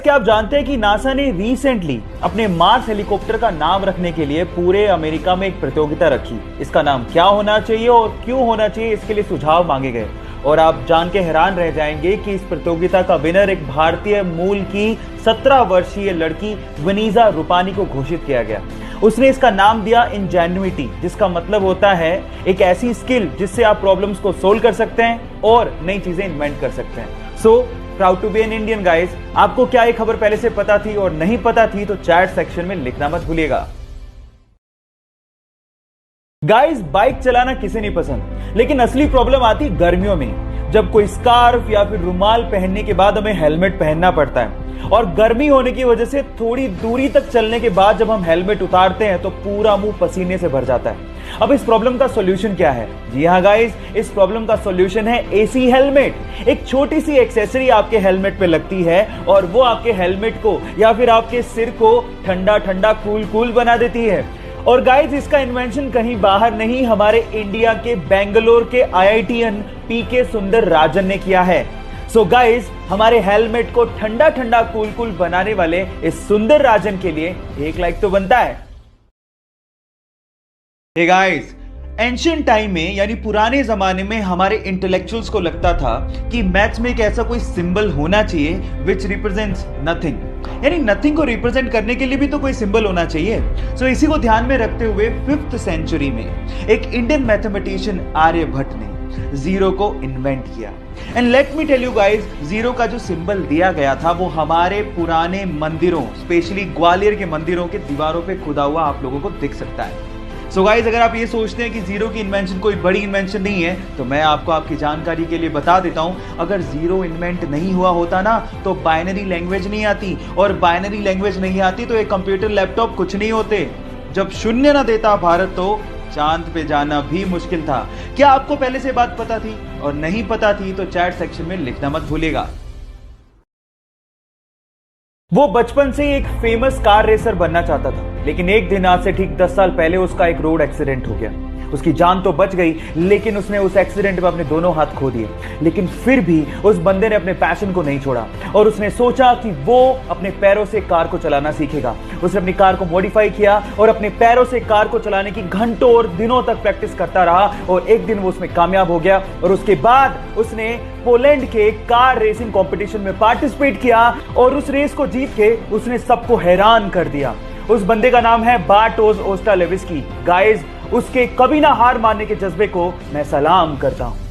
क्या आप जानते हैं कि नासा ने रिसेंटली अपने मार्स हेलीकॉप्टर का नाम रखने के लिए पूरे अमेरिका में एक प्रतियोगिता रखी। इसका नाम क्या होना चाहिए और क्यों होना चाहिए, इसके लिए सुझाव मांगे गए। और आप जान के हैरान रह जाएंगे कि इस प्रतियोगिता का विनर एक भारतीय मूल की 17 वर्षीय लड़की वनीजा रूपानी को घोषित किया गया। उसने इसका नाम दिया इंजेन्युइटी, जिसका मतलब होता है एक ऐसी स्किल जिससे आप प्रॉब्लम्स को सोल्व कर सकते हैं और नई चीजें इन्वेंट कर सकते हैं। So proud to be an Indian guys. आपको क्या ये खबर पहले से पता थी और नहीं पता थी तो चैट सेक्शन में लिखना मत भूलिएगा। गाइस, बाइक चलाना किसे नहीं पसंद, लेकिन असली प्रॉब्लम आती गर्मियों में, जब कोई स्कार्फ या फिर रुमाल पहनने के बाद हमें हेलमेट पहनना पड़ता है। और गर्मी होने की वजह से थोड़ी दूरी तक चलने के बाद जब हम हेलमेट उतारते हैं तो पूरा मुंह पसीने से भर जाता है। अब इस प्रॉब्लम का सॉल्यूशन क्या है? जी हाँ गाइस, इस प्रॉब्लम का सॉल्यूशन है एसी हेलमेट। एक छोटी सी एक्सेसरी आपके हेलमेट पे लगती है और वो आपके हेलमेट को या फिर आपके सिर को ठंडा ठंडा कूल कूल बना देती है। और गाइस, इसका इन्वेंशन कहीं बाहर नहीं, हमारे इंडिया के बेंगलोर के आईआईटीएन पीके सुंदर राजन ने किया है। सो गाइस, हमारे हेलमेट को ठंडा ठंडा कूल कूल बनाने वाले इस सुंदर राजन के लिए एक लाइक तो बनता है। हे गाइस, एंशिएंट टाइम में यानी पुराने जमाने में हमारे इंटेलेक्चुअल्स को लगता था कि मैथ्स में एक ऐसा कोई सिंबल होना चाहिए विच रिप्रेजेंट्स नथिंग, यानी नथिंग को रिप्रेजेंट करने के लिए भी तो कोई सिंबल होना चाहिए। सो इसी को ध्यान में रखते हुए 5th सेंचुरी में एक इंडियन मैथमेटिशियन आर्यभट्ट ने जीरो को इन्वेंट किया। And let me tell you guys, zero का जो सिंबल दिया गया था वो हमारे पुराने मंदिरों, स्पेशली ग्वालियर के मंदिरों के दीवारों पे खुदा हुआ आप लोगों को दिख सकता है। सो गाइस, अगर आप ये सोचते हैं कि जीरो की इन्वेंशन कोई बड़ी इन्वेंशन नहीं है, तो मैं आपको आपकी जानकारी के लिए बता देता हूं, अगर जीरो इन्वेंट नहीं हुआ होता ना तो बाइनरी लैंग्वेज नहीं आती, और बाइनरी लैंग्वेज नहीं आती तो एक कंप्यूटर लैपटॉप कुछ नहीं होते। जब शून्य ना देता भारत तो चांद पे जाना भी मुश्किल था। क्या आपको पहले से बात पता थी? और नहीं पता थी तो चैट सेक्शन में लिखना मत भूलिएगा। वो बचपन से एक फेमस कार रेसर बनना चाहता था, लेकिन एक दिन आज से ठीक 10 साल पहले उसका एक रोड एक्सीडेंट हो गया। उसकी जान तो बच गई, लेकिन उसने उस एक्सीडेंट में अपने दोनों हाथ खो दिए। लेकिन फिर भी उस बंदे ने अपने पैशन को नहीं छोड़ा और उसने सोचा कि वो अपने पैरों से कार को चलाना सीखेगा। उसने अपनी कार को मॉडिफाई किया और अपने पैरों से कार को चलाने की घंटों और दिनों तक प्रैक्टिस करता रहा और एक दिन वो उसमें कामयाब हो गया। और उसके बाद उसने पोलैंड के कार रेसिंग कंपटीशन में पार्टिसिपेट किया और उस रेस को जीत के उसने सबको हैरान कर दिया। उस बंदे का नाम है बार्टोज ओस्टालेविस्की। गाइस, उसके कभी ना हार मानने के जज्बे को मैं सलाम करता हूं।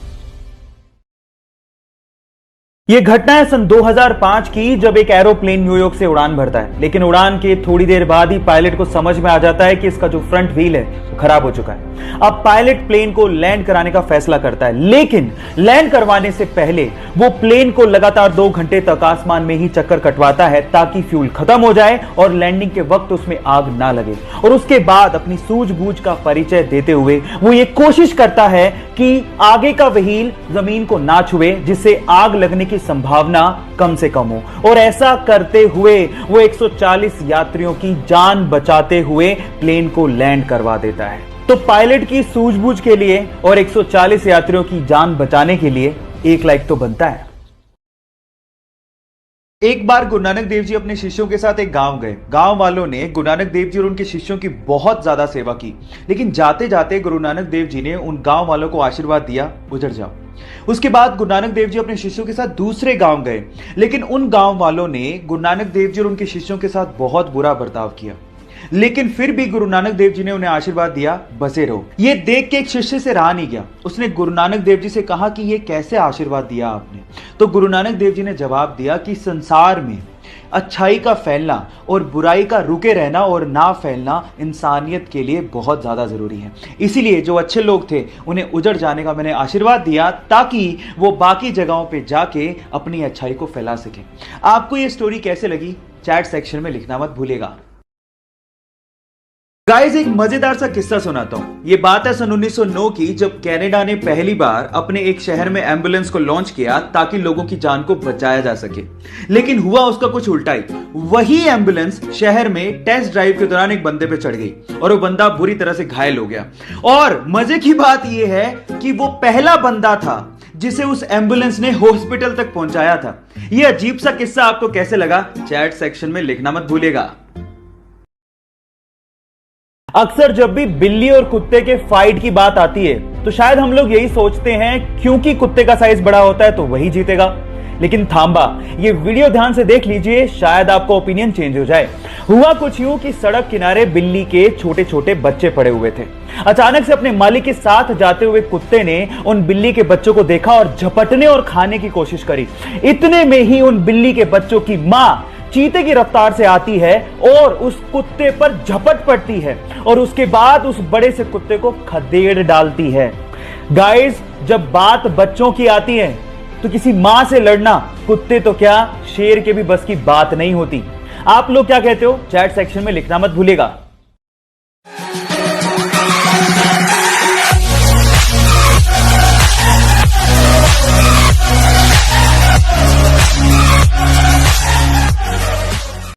यह घटना है सन 2005 की, जब एक एरोप्लेन न्यूयॉर्क से उड़ान भरता है, लेकिन उड़ान के थोड़ी देर बाद ही पायलट को समझ में आ जाता है कि इसका जो फ्रंट व्हील है वो खराब हो चुका है। अब पायलट प्लेन को लैंड कराने का फैसला करता है, लेकिन लैंड करवाने से पहले वो प्लेन को लगातार 2 घंटे तक आसमान में ही चक्कर कटवाता है ताकि फ्यूल खत्म हो जाए और लैंडिंग के वक्त उसमें आग ना लगे। और उसके बाद अपनी सूझबूझ का परिचय देते हुए वो ये कोशिश करता है कि आगे का व्हील जमीन को ना छुए, जिससे आग लगने की संभावना कम से कम हो। और ऐसा करते हुए वो 140 यात्रियों की जान बचाते हुए प्लेन को लैंड करवा देता है। तो पायलट की सूझबूझ के लिए और 140 यात्रियों की जान बचाने के लिए एक लाइक तो बनता है। एक बार गुरु नानक देव जी अपने शिष्यों के साथ एक गांव गए। गांव वालों ने गुरु नानक देव जी और उनके शिष्यों की बहुत ज्यादा सेवा की, लेकिन जाते जाते गुरु नानक देव जी ने उन गांव वालों को आशीर्वाद दिया, उजड़ जाओ। उसके बाद गुरु नानक देव जी अपने शिष्यों के साथ दूसरे गांव गए, लेकिन उन गांव वालों ने गुरु नानक देव जी और उनके शिष्यों के साथ बहुत बुरा बर्ताव किया, लेकिन फिर भी गुरु नानक देव जी ने उन्हें आशीर्वाद दिया, बसे रहो। ये देख के एक शिष्य से रहा नहीं गया। उसने गुरु नानक देव जी से कहा कि ये कैसे आशीर्वाद दिया आपने? तो गुरु नानक देव जी ने जवाब दिया कि संसार में अच्छाई का फैलना और बुराई का रुके रहना और ना फैलना इंसानियत के लिए बहुत ज्यादा जरूरी है। इसीलिए जो अच्छे लोग थे उन्हें उजड़ जाने का मैंने आशीर्वाद दिया, ताकि वो बाकी जगहों पे जाके अपनी अच्छाई को फैला सके। आपको ये स्टोरी कैसे लगी? चैट सेक्शन में लिखना मत भूलिएगा। गाइस, एक मजेदार सा किस्सा सुनाता हूं। ये बात है सन 1909 की, जब कनाडा ने पहली बार अपने एक शहर में एम्बुलेंस को लॉन्च किया ताकि लोगों की जान को बचाया जा सके। लेकिन हुआ उसका कुछ उल्टा ही। वही एम्बुलेंस शहर में टेस्ट ड्राइव के दौरान एक बंदे पे चढ़ गई और वो बंदा बुरी तरह से घायल हो गया। और मजे की बात यह है कि वो पहला बंदा था जिसे उस एम्बुलेंस ने हॉस्पिटल तक पहुंचाया था। यह अजीब सा किस्सा आपको कैसे लगा, चैट सेक्शन में लिखना मत भूलिएगा। अक्सर जब भी बिल्ली और कुत्ते के फाइट की बात आती है तो शायद हम लोग यही सोचते हैं क्योंकि कुत्ते का साइज बड़ा होता है तो वही जीतेगा। लेकिन थांबा, ये वीडियो ध्यान से देख लीजिए, शायद आपका ओपिनियन चेंज हो जाए। हुआ कुछ यूं कि सड़क किनारे बिल्ली के छोटे छोटे बच्चे पड़े हुए थे। अचानक से अपने मालिक के साथ जाते हुए कुत्ते ने उन बिल्ली के बच्चों को देखा और झपटने और खाने की कोशिश करी। इतने में ही उन बिल्ली के बच्चों की मां चीते की रफ्तार से आती है और उस कुत्ते पर झपट पड़ती है और उसके बाद उस बड़े से कुत्ते को खदेड़ डालती है। गाइस, जब बात बच्चों की आती है तो किसी मां से लड़ना कुत्ते तो क्या शेर के भी बस की बात नहीं होती। आप लोग क्या कहते हो, चैट सेक्शन में लिखना मत भूलिएगा।